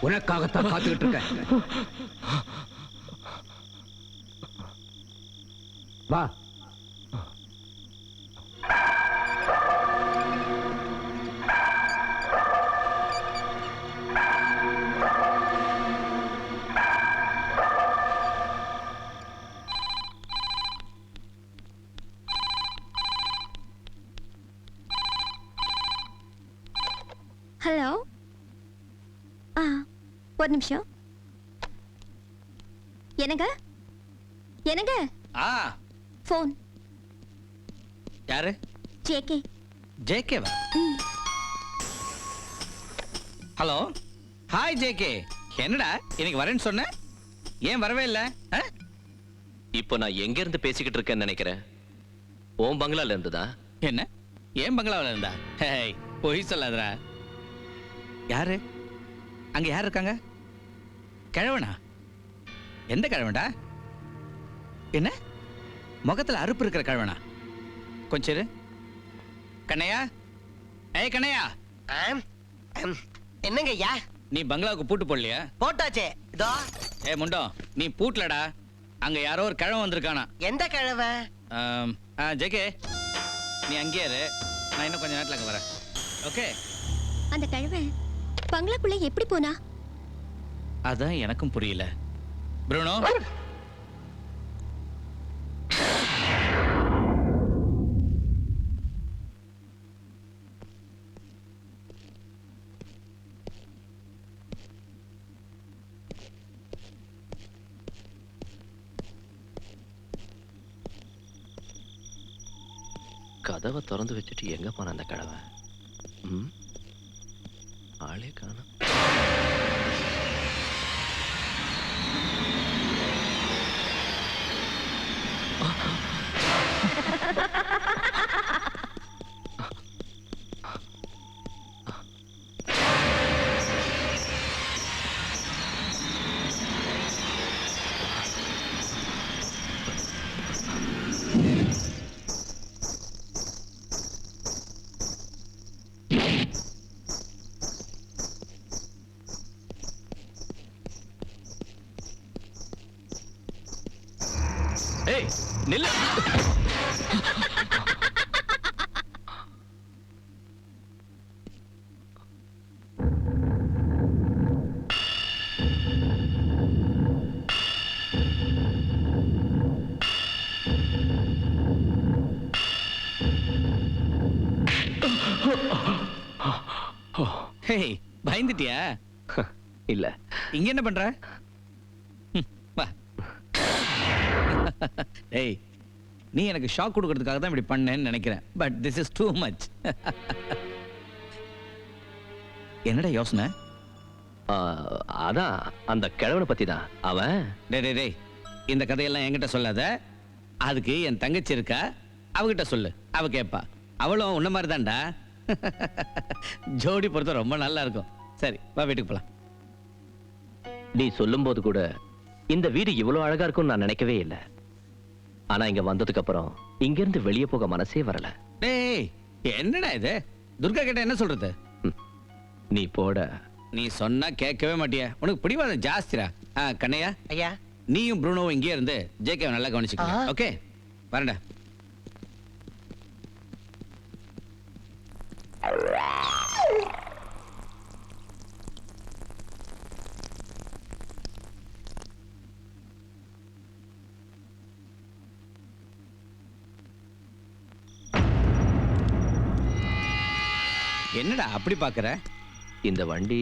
உனக்காகத்தான் காத்துக்கிட்டு இருக்கேன். வா. ஹலோ. ஒரு நிமிஷம். என்னங்க என்னங்க? ஃபோன். யாரு? ஜேகே. ஜேகேவா? ஹலோ. Hi JK. என்னடா இன்னைக்கு வரேன்னு சொன்ன, ஏன் வரவே இல்லை? இப்போ நான் எங்க இருந்து பேசிக்கிட்டு இருக்கேன்னு நினைக்கிறேன். ஓம் பங்களால இருந்துதா? என்ன ஏன் பங்களாவில் இருந்தா? ஹேய், பொய் சொல்லாதடா. யாரு அங்க? யார் இருக்காங்க? கிழவனா? எந்த கிழவன்டா? என்ன முகத்துல அறுப்பு இருக்கிற கிழவனா? கொஞ்சம் இரு. கண்ணையா, ஏய் கண்ணையா. என்னங்க ஐயா? நீ பங்களாவுக்கு பூட்டு போடலையா? போட்டாச்சே. இதோ. ஏ முண்டோ, நீ பூட்டலடா. அங்க யாரோ ஒரு கிழவன் வந்திருக்கானா? எந்த கிழவ? ஜேகே, நீ அங்கேயே இரு, நான் இன்னும் கொஞ்ச நேரத்துல அங்க வரேன். ஓகே? அந்த கிழவன் பங்களாக்குள்ள எப்படி போனா? அதான் எனக்கும் புரியல. ப்ரூனோ, கதவை திறந்து வச்சுட்டு எங்க போன அந்த கடவை? ஆளே காணோம். ஏய் நில்லு. ஹேய், பயந்துட்டியா? இல்ல. இங்க என்ன பண்ற? வா. ஏய், நீ எனக்கு ஷாக் கொடுக்கிறதுக்காக தான் இப்படி பண்ணேன்னு நினைக்கிறேன். But this is too much. என்னடா யோசனை? அதான் அந்த கிழவனை பத்தி தான். அவன் டேய், இந்த கதையெல்லாம் என்கிட்ட சொல்லாத. அதுக்கு என் தங்கச்சி இருக்கா, அவகிட்ட சொல்லு, அவ கேட்பா. அவளும் உன்ன மாதிரி தான்டா. ஜோடி பொறுத்த ரொம்ப நல்லா இருக்கும். சரி, வா வீட்டுக்கு போலாம். நீ சொல்லும் போது கூட இந்த வீடு இவ்வளவு அழகா இருக்கும்னு நான் நினைக்கவே இல்லை. ஆனா இங்க வந்ததுக்கு அப்புறம் இங்க இருந்து வெளியே போக மனசே வரல. டேய், என்னடா இது? துர்கா கிட்ட என்ன சொல்றது? நீ போட. நீ சொன்னா கேட்கவே மாட்டியா? உனக்கு பிடிவாதம் ஜாஸ்திரா. கண்ணையா, ஐயா, நீயும் ப்ரூனோவும் இங்கே இருந்து ஜேகேவை நல்லா கவனிச்சுக்க. ஓகே, வரேன்டா. என்னடா அப்படி பாக்குற? இந்த வண்டி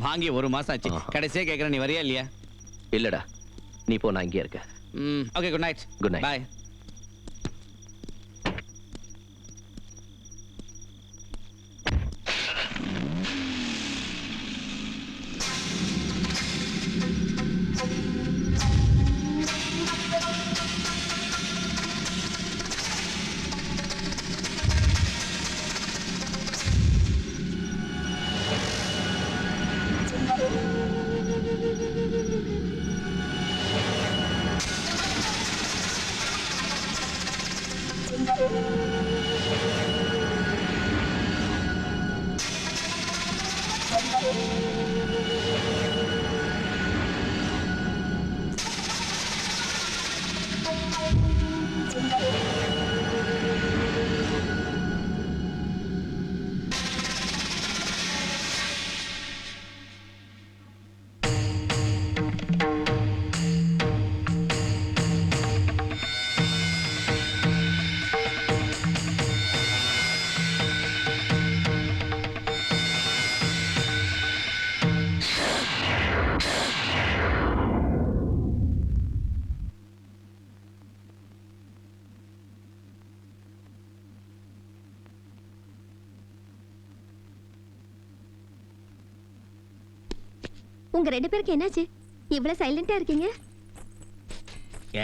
வாங்கி 1 மாசம் ஆச்சு. கடைசியா கேக்குற, நீ வரியா இல்லையா? இல்லடா, நீ போ, நான் இங்கே இருக்கேன். Okay, good night. Good night. Bye. உங்க 2 பேருக்கு என்னாச்சு? இவ்வளவு சைலண்டா இருக்கீங்க.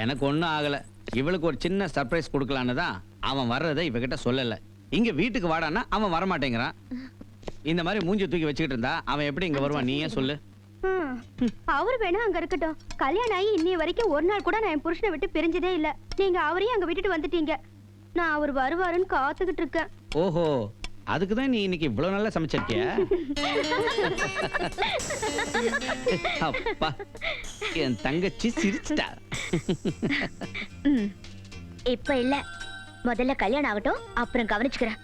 எனக்கு ஒன்றும் ஆகல. இவளுக்கு ஒரு சின்ன சர்ப்ரைஸ் கொடுக்கலான்னு தான் அவன் வர்றதை இவகிட்ட சொல்லல. இங்க வீட்டுக்கு வாடான்னா அவன் வரமாட்டேங்கிறான். இந்த மாதிரி மூஞ்சி தூக்கி வச்சுக்கிட்டு இருந்தா அவன் எப்படி இங்க வருவான்? நீயே சொல்லு. அவர் வேணா அங்க இருக்கட்டும். கல்யாணம் ஆகி இன்னைய வரைக்கும் ஒரு நாள் கூட நான் என் புருஷனை விட்டு பிரிஞ்சதே இல்ல. நீங்க அவரையும் அங்க விட்டுட்டு வந்துட்டீங்க. நான் அவர் வருவாருன்னு காத்துக்கிட்டு இருக்கேன். ஓஹோ, அதுக்கு தான் நீ இன்னைக்கு இவ்வளவு நல்லா சமைச்சிருக்கிய. அப்பா, என் தங்கச்சி சிரிச்சிட்டா. இப்ப இல்ல, முதல்ல கல்யாணம் ஆகட்டும், அப்புறம் கவனிச்சுக்கிறேன்.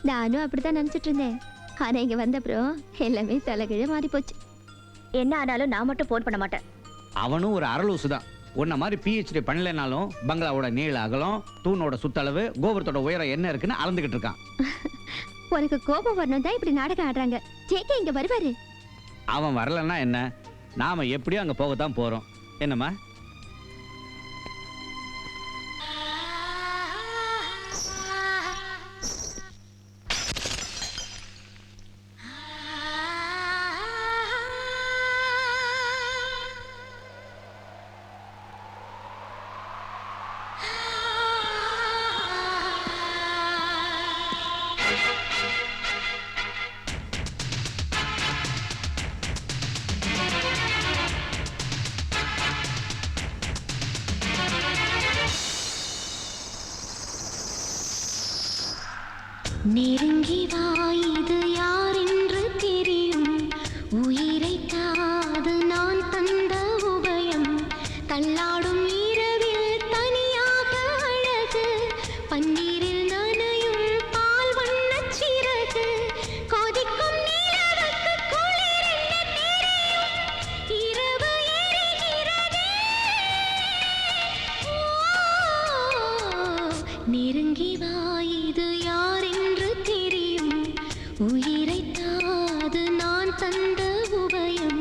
நானும் அப்படித்தான் நினைச்சிட்டு இருந்தேன். ஆனா இங்க வந்த அப்புறம் எல்லாமே தலைகீழ மாறி போச்சு. என்ன ஆனாலும் நான் மட்டும் போன் பண்ண மாட்டேன். அவனும் ஒரு அரலூசு தான். உன்ன மாதிரி பிஹெச்டி பண்ணலனாலும் பங்களாவோட நீள அகலம், தூணோட சுத்தளவு, கோபுரத்தோட உயரம் என்ன இருக்குன்னு அளந்துகிட்டு இருக்கான். உனக்கு கோபம் வரணும் தான் இப்படி நாடகம் ஆடுறாங்க. ஜேகே இங்க வருவாரு. அவன் வரலன்னா என்ன, நாம எப்படியும் அங்க போகத்தான் போறோம். என்னம்மா? நெருங்கி வா, இது யார் என்று தெரியும். உயிரை தாது நான் தந்த உபயம். தள்ளாடும் இரவில் தனியாக அழகு. பன்னீரில் நனையும் பால் வண்ணச் சிறகு. கொதிக்கும் நிலவுக்கு குளிர் என்ன தெரியும். இரவு எரிகிறதே. நெருங்கி வா, இது யார் என்று தெரியும். உயிரை தாது நான் தந்த உபயம்.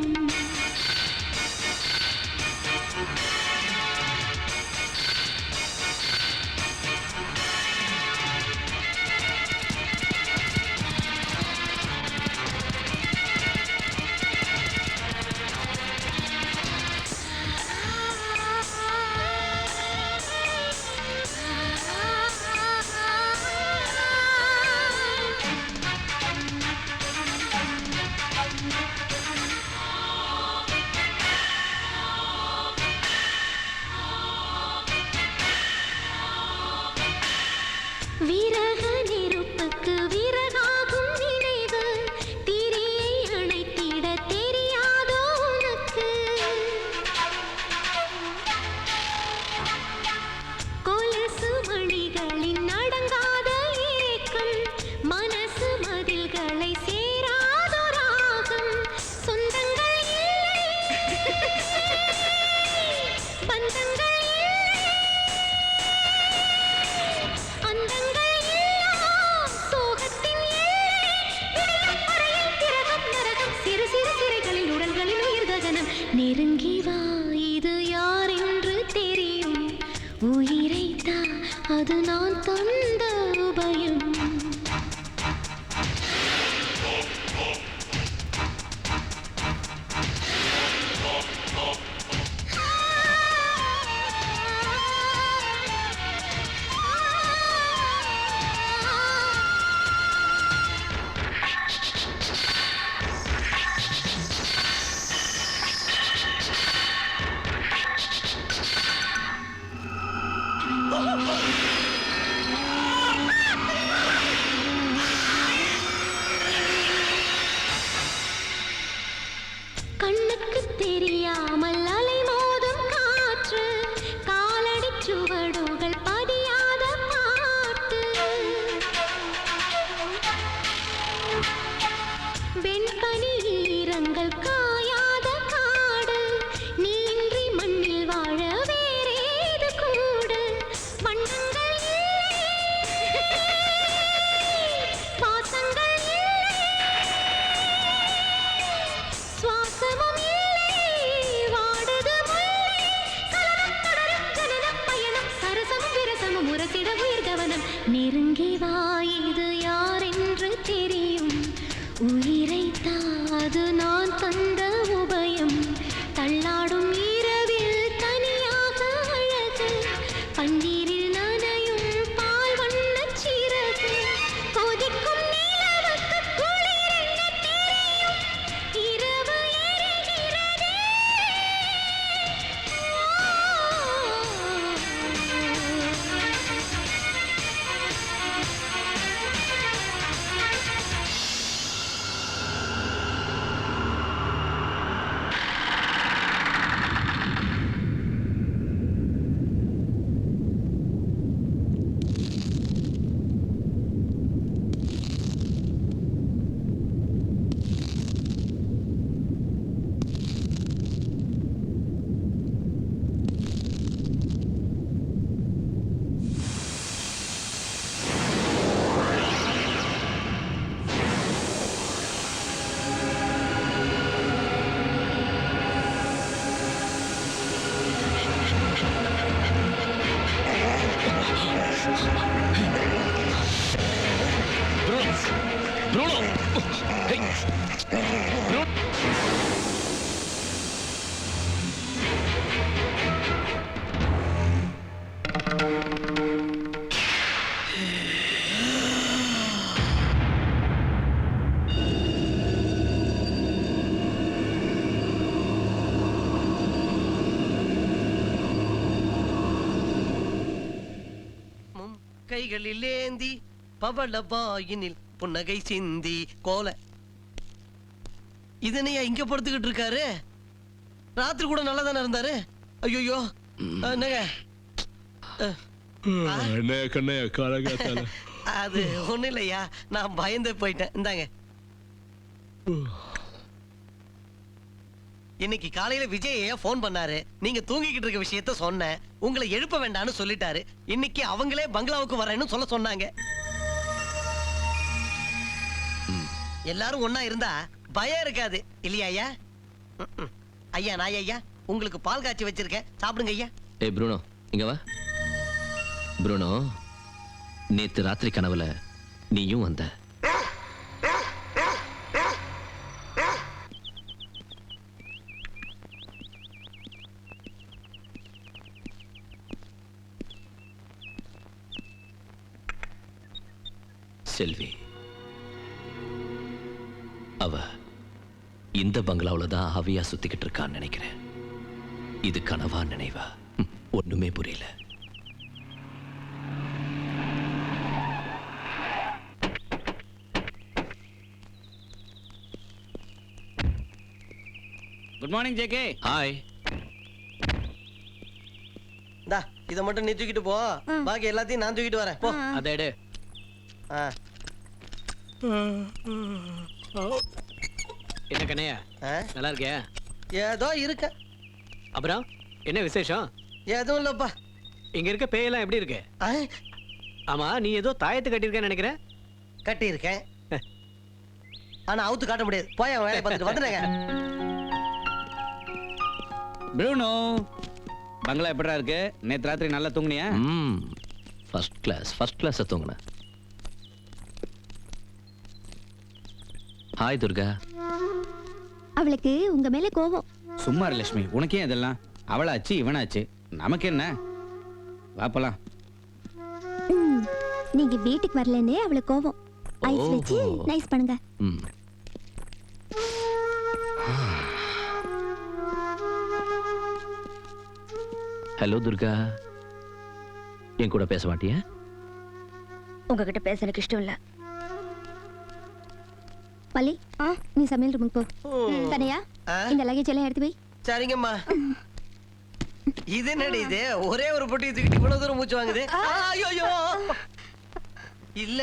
விரக நெருப்புக்கு விறகாகும் நினைவு. திரியை அணைத்திட தெரியாதோ உனக்கு. கொலுசு மணிகளின் அடங்காத ஏக்கம். மனசு மதில்களை சேராதோ ராகம். சொந்தங்கள் இல்லை, பந்தங்கள் அந்தங்கள் எல்லாம் சோகத்தின் எல்லை. விடியும் வரையில் திரகம் நரகம். சிறு சிறு சிறைகளில் உடல்களில் உயிர் ககனம். நெருங்கி வா, இது யார் என்று தெரியும். உயிரை தா, அது நான் தந்த உபயம். கண்ணுக்கு தெரியாமல் அலை மோதும் காற்று. காலடி சுவடுகள் பதியாத பாட்டு. வெண்பனி ஈரங்கள் காயாத காடு. நீன்றி மண்ணில் வாழ வேறேது கூடு. வண்ணங்கள் இல்லை, பாசங்கள் இல்லை, சுவாசமும் இல்லை, வாடுது முல்லை. கலனம் தொடரும் ஜனனம் பயணம். சரசமும் விரசமும் உரசிட உயிர் கவனம். நெருங்கி வா, இது யார் என்று தெரியும். உயிரை தாது நான் வந்த உபயம் தள்ளாடும் இரவில் தனியாக அழகு பன்னீரில் நனையும் பால் வண்ணச் சிறகு கொதிக்கும் நிலவுக்கு குளிர் என்ன தெரியும் இரவு எரிகிறதே ப்ரூனோ கைகளில் ஏந்தி பவளவாயினில் புன்னகை சிந்தி கோல இதனையா இங்க படுத்துக்கிட்டு இருக்காரு? ராத்திரி கூட நல்லா தானே இருந்தாரு. ஐயோ அது ஒண்ணு இல்லையா, நான் பயந்து போயிட்டேன். இந்தாங்க. இன்னைக்கு காலையில விஜய் போன் பண்ணாரு. நீங்க தூங்கிக்கிட்டு இருக்க விஷயத்த சொன்னேன். உங்களை எழுப்ப வேண்டாம்னு சொல்லிட்டாரு. இன்னைக்கு அவங்களே பங்களாவுக்கு வரேன்னு சொல்ல சொன்னாங்க. எல்லாரும் ஒண்ணா இருந்தா பயம் இருக்காது இல்லையா ஐயா? ஐயா நான் ஐயா உங்களுக்கு பால் காய்ச்சி வச்சிருக்கேன், சாப்பிடுங்க ஐயா. ஏய் ப்ரூனோ, இங்க வா. ப்ரூனோ, நேத்து ராத்திரி கனவுல நீயும் வந்த. செல்வி, அவ இந்த பங்களாவுல தான் ஆவியா சுத்திக்கிட்டு இருக்கான்னு நினைக்கிறேன். இது கனவா நினைவா ஒண்ணுமே புரியல. Good morning JK. ஹாய். இந்தா இத மட்டும் நீ தூக்கிட்டு போ, பாக்கி எல்லாத்தையும் நான் தூக்கிட்டு வரேன். போ. அதை எடு. என்ன கண்ணையா, நல்லா இருக்கியா? ஏதோ இருக்க. அப்புறம் என்ன விசேஷம்? எதுவும் இல்லப்பா. இங்க இருக்க பேயெல்லாம் எப்படி இருக்கு? ஆமா, நீ ஏதோ தாயத்து கட்டியிருக்கேன்னு நினைக்கிறேன். கட்டி இருக்கேன், ஆனா அவுத்து காட்ட முடியாது. போய் அவன் வேலையை பார்த்துட்டு வந்துடுங்க. ப்ரூனோ, பங்களா எப்படா இருக்கு? நேத்து ராத்திரி நல்லா தூங்குனியா? ஃபர்ஸ்ட் கிளாஸ் தூங்குனேன். ஹாய் துர்கா. அவளுக்கு உங்க மேல கோபம். சும்மா இரு லட்சுமி, உனக்கே இதெல்லாம்? அவளாச்சு இவனாச்சு, நமக்கு என்ன? வாப்பலாம். நீங்க வீட்டுக்கு வரலன்னு அவளுக்கு கோபம். ஐஸ் வச்சு நைஸ் பண்ணுங்க. ஹலோ துர்கா, என் கூட பேச மாட்டியா? உங்ககிட்ட பேச எனக்கு இஷ்டம் இல்ல. பள்ளி, நீ சமையல் ரூமுக்கு போ. கனையா, இந்த லக்கேஜ் எல்லாம் எடுத்து போய். சரிங்கம்மா. இது என்னடி இது? ஒரே ஒரு பொட்டி தூக்கிட்டு இவ்வளவு தூரம் மூச்சு வாங்குது. ஐயோ இல்ல,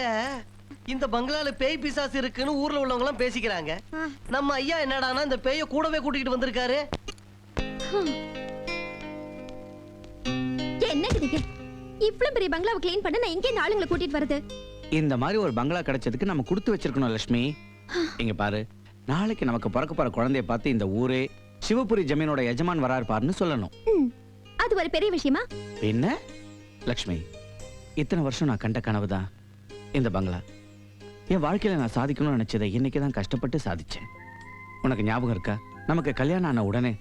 இந்த பங்களால பேய் பிசாசு இருக்குன்னு ஊர்ல உள்ளவங்க எல்லாம் பேசிக்கிறாங்க. நம்ம ஐயா என்னடானா இந்த பேய கூடவே கூட்டிட்டு வந்திருக்காரு. என்னங்க நீங்க இவ்ளோ பெரிய பங்களாவை க்ளீன் பண்ண நான் எங்க ஆளுங்களை கூட்டிட்டு வரது? இந்த மாதிரி ஒரு பங்களா கிடைச்சதுக்கு நம்ம கொடுத்து வச்சிருக்கணும் லட்சுமி. இங்க பாரு, நாளைக்கு நமக்கு பிறக்க போற குழந்தைய பார்த்து இந்த ஊரே சிவபுரி ஜமீனோட எஜமான் வராரு பாருன்னு சொல்லணும். அது ஒரு பெரிய விஷயமா? என்ன லட்சுமி, இத்தனை வருஷம் நான் கண்ட கனவுதான் இந்த பங்களா. என் வாழ்க்கையில நான் சாதிக்கணும்னு நினைச்சதை இன்னைக்கு தான் கஷ்டப்பட்டு சாதிச்சேன். உனக்கு ஞாபகம் இருக்கா? நமக்கு கல்யாணம் ஆன உடனே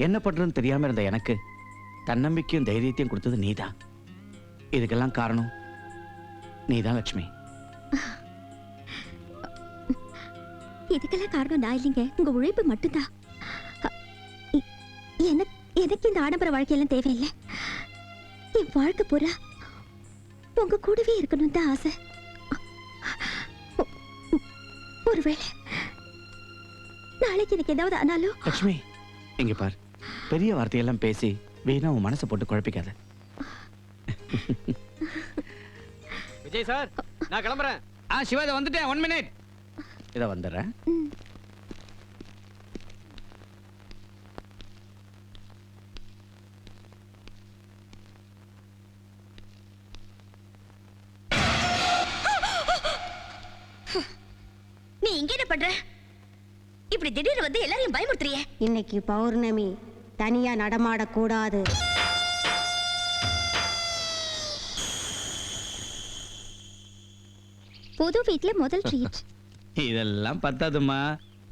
என்ன பண்றதுன்னு தெரியாம இருந்த எனக்கு தன்னம்பிக்கையும் தைரியத்தையும் கொடுத்தது நீதான். இதுக்கெல்லாம் காரணம் நீதான் லட்சுமி. இதுக்கெல்லாம் காரணம் நான் இல்லைங்க, உங்க உழைப்பு மட்டும்தான். எனக்கு இந்த ஆடம்பர வாழ்க்கையெல்லாம் தேவையில்லை. என் வாழ்க்கை பூரா உங்க கூடவே இருக்கணும் தான் ஆசை. ஒருவேளை நாளைக்கு எனக்கு ஏதாவது ஆனாலும். லட்சுமி இங்க பார், பெரிய வார்த்தையெல்லாம் பேசி வீணா உன் மனசை போட்டு குழப்பிக்காத. விஜய் சார், நான் கிளம்புறேன். சிவா இதை வந்துட்டேன், 1 மினிட். இதை வந்துடுறேன். நீ இங்க என்ன பண்ற? இப்படி திடீர்னு வந்து எல்லாரையும் பயமுறுத்துறியே. இன்னைக்கு பௌர்ணமி, தனியா நடமாடக்கூடாது. புது வீட்ல முதல் ட்ரீட். இதெல்லாம் பத்தாதுமா,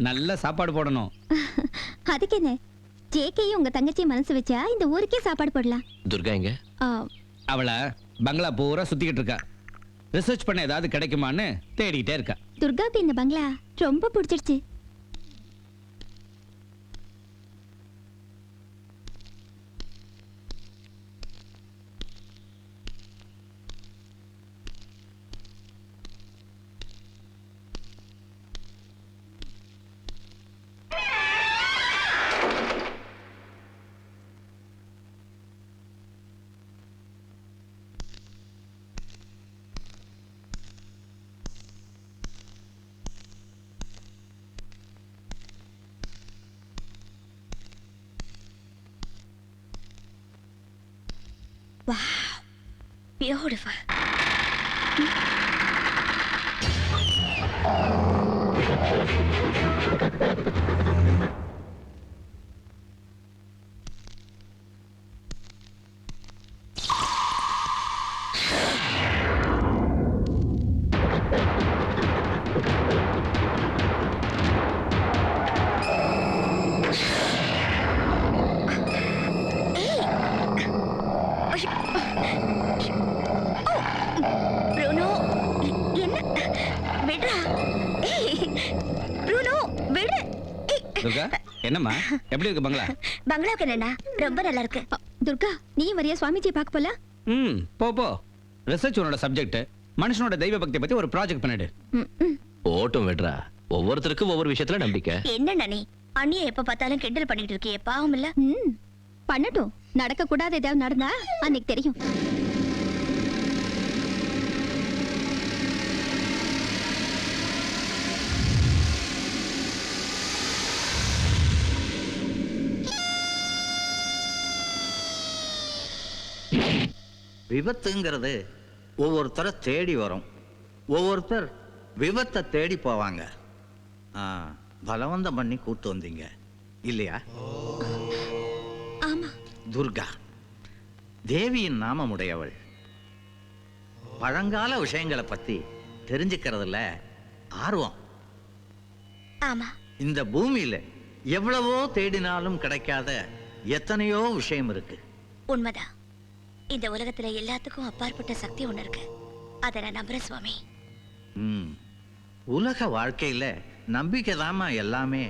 நல்ல சாப்பாடு போடணும். அதுக்கு என்ன, ஜேக்கையும் உங்க தங்கச்சி மனசு வச்சா இந்த ஊருக்கே சாப்பாடு போடலாம். துர்கா எங்க? அவளை பங்களா பூரா சுத்திக்கிட்டு இருக்கா. ரிசர்ச் பண்ண ஏதாவது கிடைக்குமான்னு தேடிக்கிட்டே இருக்கா. துர்காவுக்கு இந்த பங்களா ரொம்ப பிடிச்சிருச்சு. Wow, beautiful. Bruno, என்ன விடுறா? Bruno, விடு. துர்கா என்னம்மா, எப்படி இருக்கு பங்களா? பங்களாவுக்கு என்னண்ணா ரொம்ப நல்லா இருக்கு. துர்கா, நீ வரியா சுவாமிஜி பார்க்க போல? போ. ரிசர்ச் உன்னோட சப்ஜெக்ட். மனுஷனோட தெய்வ பக்தியை பத்தி ஒரு ப்ராஜெக்ட் பண்ணிடு. ஓட்டும் விடுறா, ஒவ்வொருத்தருக்கும் ஒவ்வொரு விஷயத்துல நம்பிக்கை. என்னண்ணா நீ அண்ணியை எப்ப பார்த்தாலும் கிண்டல் பண்ணிட்டு இருக்கியே, பாவம் இல்ல? பண்ணட்டும், நடக்க கூடாது ஏதாவது நடந்தா அன்னைக்கு தெரியும். விபத்துங்கிறது ஒவ்வொருத்தரை தேடி வரும், ஒவ்வொருத்தர் விபத்தை தேடி போவாங்க. பலவந்தம் பண்ணி கூட்டு வந்தீங்க இல்லையா? ஆமா. துர்கா தேவியின் நாமமுடையவள். பழங்கால விஷயங்களை பத்தி தெரிஞ்சுக்கிறதுல ஆர்வம். ஆமா. இந்த பூமியில எவ்வளவோ தேடினாலும் கிடைக்காத எத்தனையோ விஷயம் இருக்கு. உண்மைதான். இந்த உலகத்துல எல்லாத்துக்கும் அப்பாற்பட்ட சக்தி ஒண்ணு இருக்கு. அதை நான் நம்புறேன் சுவாமி. உலக வாழ்க்கையில நம்பிக்கை தாமா எல்லாமே.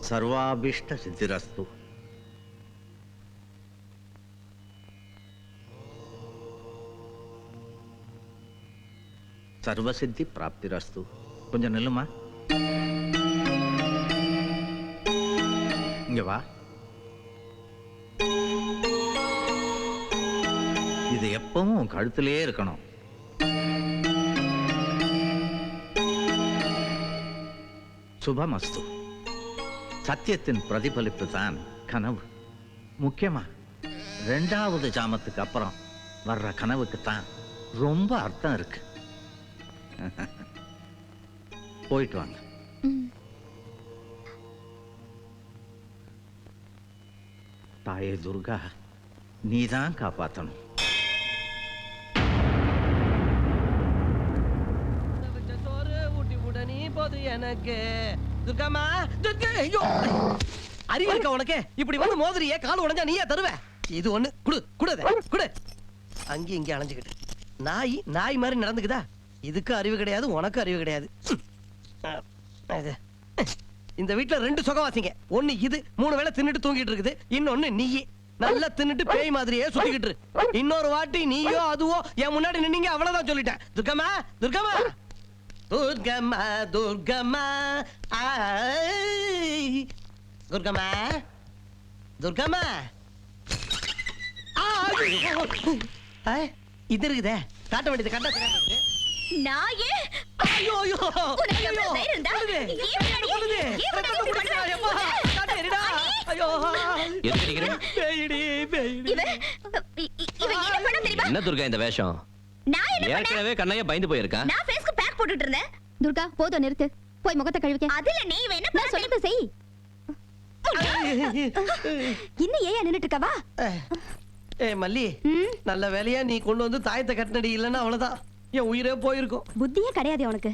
சர்வாபிஷ்ட சித்திரஸ்து. சர்வசித்தி பிராப்திரஸ்து. கொஞ்சம் நில்லுமா, இங்க வா. இது எப்பவும் உன் கழுத்திலே இருக்கணும். சுபமஸ்து. சத்தியத்தின் பிரதிபலிப்பு தான் கனவு. முக்கியமா 2வது ஜாமத்துக்கு அப்புறம் வர்ற கனவுக்கு தான் ரொம்ப அர்த்தம் இருக்கு. போயிட்டு வாங்க. தாயே துர்கா, நீதான் காப்பாத்தணும். இப்போது எனக்கு துர்காமா ஐயோ அறிவு இருக்க உனக்கு இப்படி வந்து மோதிரியே கால் உடைஞ்சா நீயே தருவ இது ஒண்ணு குடு குடு அங்கே இங்கே அலைஞ்சுக்கிட்டு நாய் மாதிரி நடந்துக்குதா இதுக்கு அறிவு கிடையாது உனக்கு அறிவு கிடையாது இந்த வீட்டுல 2 சுகவாசிங்க ஒண்ணு இது 3 வேளை தின்னுட்டு தூங்கிட்டு இருக்குது இன்னொன்னு நீ நல்லா தின்னுட்டு பேய் மாதிரியே சுத்திக்கிட்டு இன்னொரு வாட்டி நீயோ அதுவோ என் முன்னாடி நின்னீங்க அவ்வளவுதான் சொல்லிட்டேன் துர்கம்மா துர்கம்மா துர்கம்மா துர்கம்மா துர்கம்மா துர்கம்மா இது இருக்குதே காட்ட வேண்டியது கண்டா நாயே ஐயோ ஐயோ உனக்கு எவ்வளவு தைரியம் இருந்தா என்ன துர்கா இந்த வேஷம்? ஏற்கனவே கண்ணையா பயந்து போயிருக்கான். நான் ஃபேஸ்க்கு பேக் போட்டுட்டு இருந்தேன். துர்கா போதும் நிறுத்து. போய் முகத்தை கழுவிக்க. அதுல நீ என்ன நான் சொல்லிட்டு செய். இன்னும் ஏன் நின்னுட்டு இருக்கவா? மல்லி நல்ல வேலையா நீ கொண்டு வந்து தாயத்தை கட்டினடி இல்லன்னா அவ்வளவுதான் என் உயிரே போயிருக்கும். புத்தியே கிடையாது உனக்கு.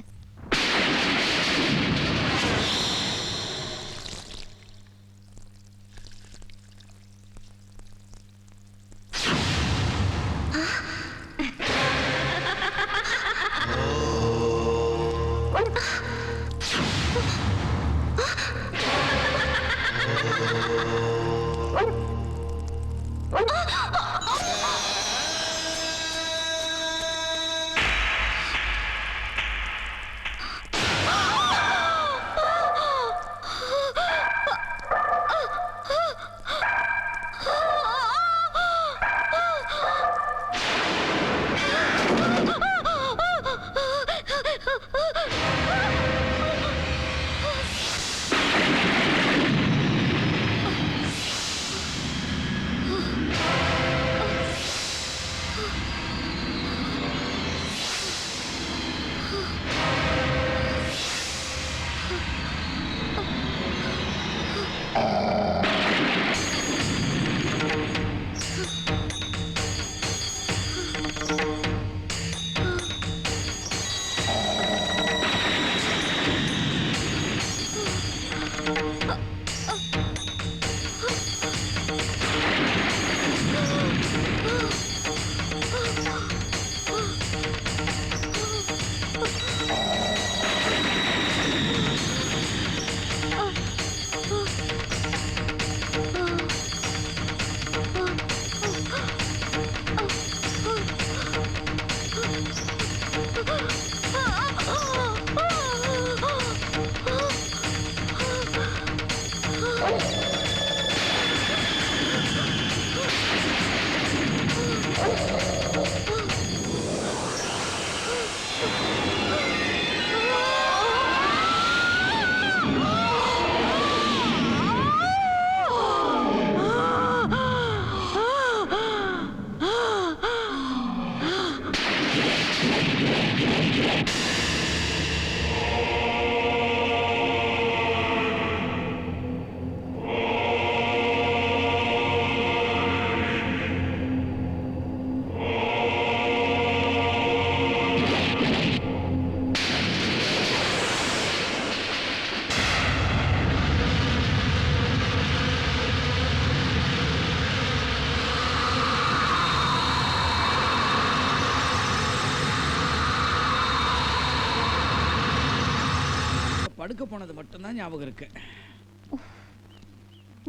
படுக்க போனது மட்டும்தான் ஞாபகம் இருக்கு.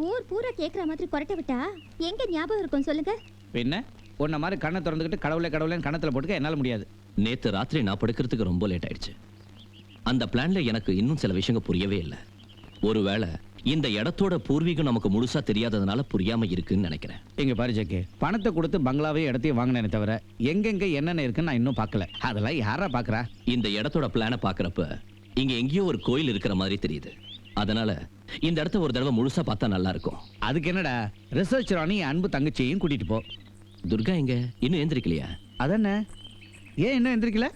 ஊர் பூரா கேக்குற மாதிரி கொரட்டை விட்டா எங்க ஞாபகம் இருக்கும் சொல்லுங்க. பின்ன உன்ன மாதிரி கண்ணை திறந்துக்கிட்டு கடவுளே கடவுளேன்னு கண்ணத்துல போட்டுக்க என்னால முடியாது. நேத்து ராத்திரி நான் படுக்கிறதுக்கு ரொம்ப லேட் ஆயிடுச்சு. அந்த பிளான்ல எனக்கு இன்னும் சில விஷயங்கள் புரியவே இல்லை. ஒருவேளை இந்த இடத்தோட பூர்வீகம் நமக்கு முழுசா தெரியாததுனால புரியாம இருக்குன்னு நினைக்கிறேன். இங்க பாரு ஜக்கே, பணத்தை கொடுத்து பங்களாவையும் இடத்தையும் வாங்கினேனே தவிர எங்கெங்க என்னென்ன இருக்குன்னு நான் இன்னும் பார்க்கல. அதெல்லாம் யாரா பாக்குறா? இந்த இடத்தோட பிளானை பாக்குறப்ப இங்க எங்கேயோ ஒரு கோயில் இருக்கிற மாதிரி தெரியுது. அதனால இந்த இடத்த ஒரு தடவை முழுசா பார்த்தா நல்லா இருக்கும். அதுக்கு என்னடா, ரிசர்ச் ராணி அன்பு தங்கச்சியையும் கூட்டிட்டு போ. துர்கா எங்க இன்னும் எந்திரிக்கலையா? அதென்ன ஏன் இன்னும் எந்திரிக்கல?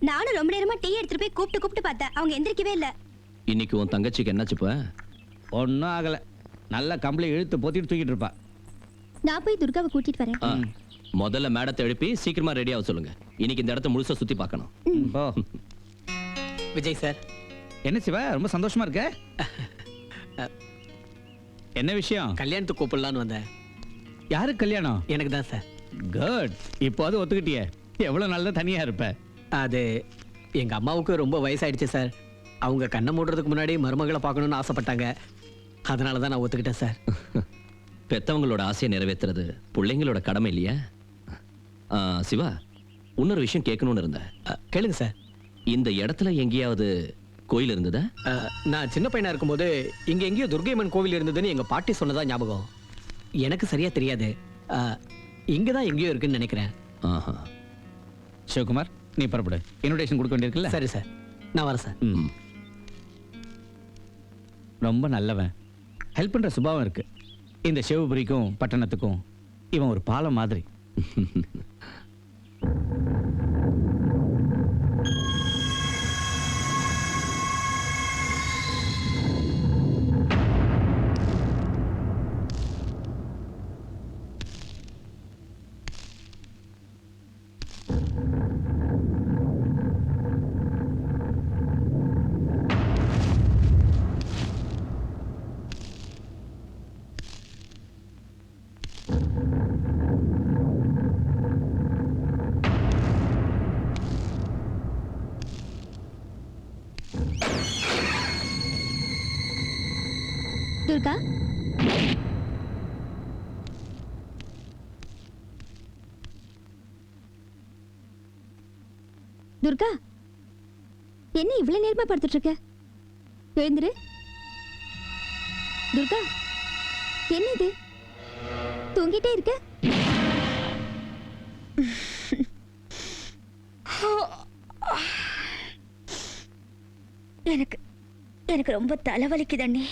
நானும் ரொம்ப நேரமா டீ எடுத்துட்டு போய் கூப்பிட்டு பார்த்தேன், அவங்க எந்திரிக்கவே இல்ல. இன்னைக்கு உன் தங்கச்சிக்கு என்னாச்சுப்ப? ஒன்னும் ஆகல, நல்ல கம்பளி இழுத்து போத்திட்டு தூக்கிட்டு இருப்பா. நான் போய் துர்காவை கூட்டிட்டு வரேன். முதல்ல மேடத்தை எழுப்பி சீக்கிரமா ரெடி ஆக சொல்லுங்க. இன்னைக்கு இந்த இடத்த முழுசா சுத்தி பார்க்கணும். போ. விஜய் சார். என்ன சிவா ரொம்ப சந்தோஷமா இருக்க? என்ன விஷயம்? கல்யாணத்துக்கு கூப்பிடலான்னு வந்தேன். யாருக்கு கல்யாணம்? எனக்கு தான் சார். குட். இப்போ அது ஒத்துக்கிட்டியே. எவ்வளவு நாள் தான் தனியா இருப்ப? அது எங்க அம்மாவுக்கு ரொம்ப வயசாயிடுச்சு சார். அவங்க கண்ணை மூடுறதுக்கு முன்னாடி மருமகளை பார்க்கணும்னு ஆசைப்பட்டாங்க. அதனால தான் நான் ஒத்துக்கிட்டேன் சார். பெத்தவங்களோட ஆசையை நிறைவேற்றுறது பிள்ளைங்களோட கடமை இல்லையா? சிவா, இன்னொரு விஷயம் கேட்கணும்னு இருந்தேன். கேளுங்க சார். இந்த இடத்துல எங்கேயாவது கோயில் இருந்ததா? நான் சின்ன பையனா இருக்கும்போது இங்க எங்கேயோ துர்கையம்மன் கோவில் இருந்ததுன்னு எங்க பாட்டி சொன்னதா ஞாபகம். எனக்கு சரியா தெரியாது. இங்க தான் எங்கேயோ இருக்குன்னு நினைக்கிறேன். ஆஹா. சிவகுமார், நீ புறப்படு. இன்விடேஷன் கொடுக்க வேண்டியிருக்குல்ல? சரி சார், நான் வரேன் சார். ம். ரொம்ப நல்லவன். ஹெல்ப் பண்ற சுபாவம் இருக்கு. இந்த சிவபுரிக்கும் பட்டணத்துக்கும் இவன் ஒரு பாலம் மாதிரி. துர்கா, துர்கா, என்ன இவ்வளவு நேரமா படுத்துட்டு இருக்க? எழுந்துரு. துர்கா, என்ன இது? தூங்கிட்டே இருக்க? எனக்கு எனக்கு ரொம்ப தலைவலிக்குது அண்ணே.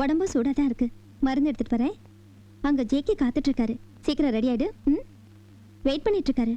உடம்பு சூடாக தான் இருக்கு. மருந்து எடுத்துட்டு வரேன். அங்க ஜேகே காத்துட்டு இருக்காரு. சீக்கிரம் ரெடி ஆயிடு. வெயிட் பண்ணிட்டு இருக்காரு.